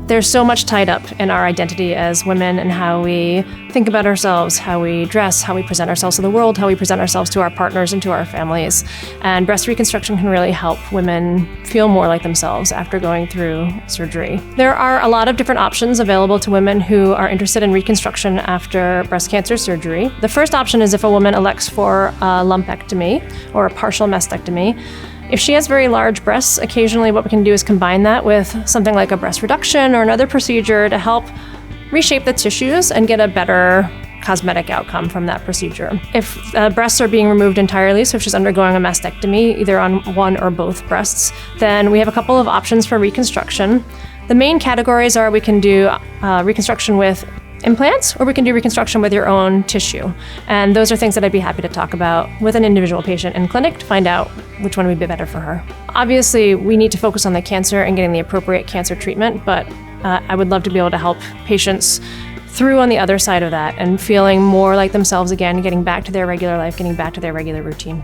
There's so much tied up in our identity as women and how we think about ourselves, how we dress, how we present ourselves to the world, how we present ourselves to our partners and to our families. And breast reconstruction can really help women feel more like themselves after going through surgery. There are a lot of different options available to women who are interested in reconstruction after breast cancer surgery. The first option is if a woman elects for a lumpectomy or a partial mastectomy. If she has very large breasts, occasionally what we can do is combine that with something like a breast reduction or another procedure to help reshape the tissues and get a better cosmetic outcome from that procedure. If breasts are being removed entirely, so if she's undergoing a mastectomy, either on one or both breasts, then we have a couple of options for reconstruction. The main categories are we can do reconstruction with implants, or we can do reconstruction with your own tissue. And those are things that I'd be happy to talk about with an individual patient in clinic to find out which one would be better for her. Obviously, we need to focus on the cancer and getting the appropriate cancer treatment, but I would love to be able to help patients through on the other side of that and feeling more like themselves again, getting back to their regular life, getting back to their regular routine.